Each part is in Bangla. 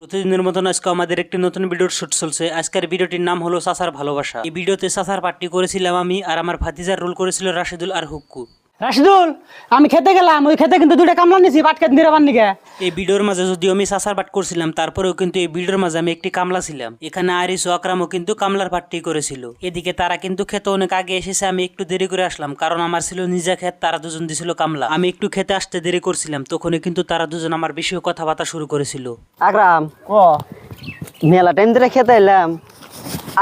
প্রতিদিনের মতন আজকে আমাদের একটি নতুন ভিডিওর শুট চলছে। আজকের ভিডিওটির নাম হলো চাচার ভালোবাসা। এই ভিডিওতে চাচার পার্টি করেছিলাম আমি, আর আমার ভাতিজার রোল করেছিল রাশেদুল আর হুক্কু। রাশিদুল, আমি খেতে গেলাম, ওই খেতে কিন্তু দুইটা কামলা নিছি পাট খেতে নিরাবার নিকে। এই ভিডিওর মাঝে যদিও আমি চাচার পাট করছিলাম, তারপরেও কিন্তু এই ভিডিওর মাঝে আমি একটি কামলা ছিলাম। এখানে আরিস ও আকরামও কিন্তু কামলার পার্টি করেছিল। এদিকে তারা কিন্তু খেতে অনেক আগে এসেছে, আমি একটু দেরি করে আসলাম, কারণ আমার ছিল নিজা খেত, তারা দুজন দিছিল কামলা। আমি একটু খেতে আসতে দেরি করছিলাম, তখনই কিন্তু তারা দুজন আমার বিষয়ে কথাবার্তা শুরু করেছিল। আকরাম, ও মেলা টাইম ধরে খেতে এলাম,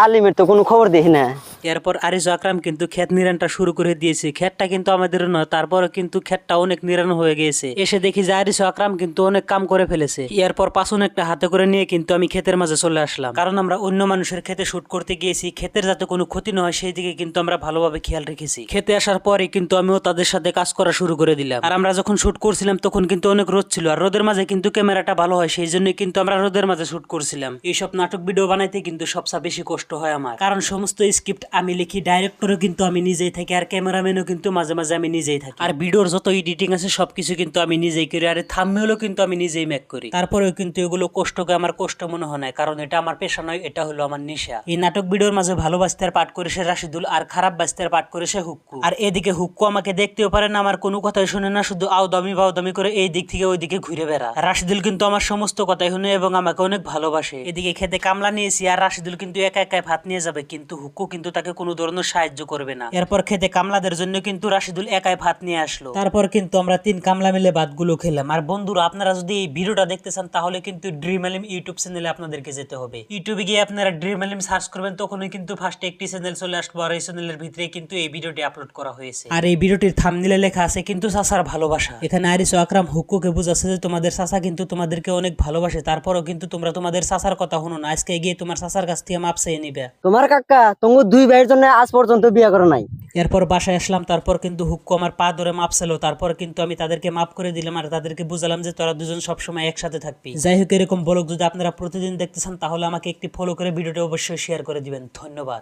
আলিমের তো কোনো খবর দেখি না। এরপর আরিস ও আকরাম কিন্তু ক্ষেত নিরানটা শুরু করে দিয়েছে। ক্ষেতটা কিন্তু আমাদের নয়, তারপরে কিন্তু ক্ষেতটা অনেক নিরান হয়ে গিয়েছে। এসে দেখি যে আরিস ও আকরাম কিন্তু অনেক কাম করে ফেলেছে। এরপর পাশন একটা হাতে করে নিয়ে কিন্তু আমি ক্ষেতের মাঝে চলে আসলাম, কারণ আমরা অন্য মানুষের ক্ষেতে শুট করতে গিয়েছি, ক্ষেতের যাতে কোনো ক্ষতি না হয় সেই দিকে কিন্তু আমরা ভালোভাবে খেয়াল রেখেছি। খেতে আসার পরে কিন্তু আমিও তাদের সাথে কাজ করা শুরু করে দিলাম। আর আমরা যখন শুট করছিলাম তখন কিন্তু অনেক রোদ ছিল, আর রোদের মাঝে কিন্তু ক্যামেরাটা ভালো হয়, সেই জন্য কিন্তু আমরা রোদের মাঝে শুট করছিলাম। এইসব নাটক ভিডিও বানাইতে কিন্তু সবচেয়ে বেশি কষ্ট হয় আমার, কারণ সমস্ত স্ক্রিপ্ট আমি লিখি, ডাইরেক্টরও কিন্তু আমি নিজেই থাকি, আর ক্যামেরাম্যানও কিন্তু মাঝে মাঝে আমি নিজেই থাকি, আর ভিডিওর যত এডিটিং আছে সবকিছু কিন্তু আমি নিজেই করি, আর থাম্বনেলও কিন্তু আমি নিজেই মেক করি। তারপরেও কিন্তু এগুলো কষ্টকে আমার কষ্ট মনে হয় না, কারণ এটা আমার পেশা নয়, এটা হলো আমার নেশা। এই নাটক ভিডিওর মাঝে ভালো বাস্তার পাঠ করেছে রাশিদুল, আর খারাপ বাস্তার পাঠ করেছে হুক্কু। আর এদিকে হুক্কু আমাকে দেখতেও পারে না, আমার কোনো কথাই শুনে না, শুধু আউদামি বাউদামি করে এই দিক থেকে ওই দিকে ঘুরে বেড়া। রাশিদুল কিন্তু আমার সমস্ত কথাই শুনে এবং আমাকে অনেক ভালোবাসে। এদিকে খেতে কামলা নিয়েছি, আর রাশিদুল কিন্তু একা একাই ভাত নিয়ে যাবে, কিন্তু হুক্কু কিন্তু তাকে কোনো ধরনের সাহায্য করবে না। এরপর খেতে কামলাদের জন্য কিন্তু রাশিদুল একাই ভাত নিয়ে আসলো। তারপর কিন্তু আমরা 3 কামলা মিলে ভাতগুলো খেলাম। আর বন্ধুরা, আপনারা যদি এই ভিডিওটা দেখতে চান তাহলে কিন্তু ড্রিম আলিম ইউটিউব চ্যানেলে আপনাদেরকে যেতে হবে। ইউটিউবে গিয়ে আপনারা ড্রিম আলিম সার্চ করবেন, তখনই কিন্তু ফার্স্টে একটি চ্যানেল চলে আসবে, আর এই চ্যানেলের ভিতরে কিন্তু এই ভিডিওটি আপলোড করা হয়েছে। আর এই ভিডিওটির থাম্বনেইলে লেখা আছে কিন্তু চাচার ভালোবাসা। এখানে আরিস ও আকরাম হুক্কুকে বুঝাচ্ছে যে তোমাদের চাচা কিন্তু তোমাদেরকে অনেক ভালোবাসে, তারপরও কিন্তু তোমরা তোমাদের চাচার কথা শুনো না। আজকে গিয়ে তোমার চাচার কাছ থেকে মাপ চেয়ে নিবে। তোমার কাকা তোমার 2 ভাইয়ের জন্য আজ পর্যন্ত বিয়ে করো নাই। এরপর বাসায় আসলাম, তারপর কিন্তু হুক্কু আমার পা ধরে মাপ ছিল, তারপর কিন্তু আমি তাদেরকে মাফ করে দিলাম, আর তাদেরকে বুঝালাম যে তোরা দুজন সবসময় একসাথে থাকবি। যাই হোক, এরকম ব্লগ যদি আপনারা প্রতিদিন দেখতে চান তাহলে আমাকে একটি ফলো করে ভিডিওটি অবশ্যই শেয়ার করে দিবেন। ধন্যবাদ।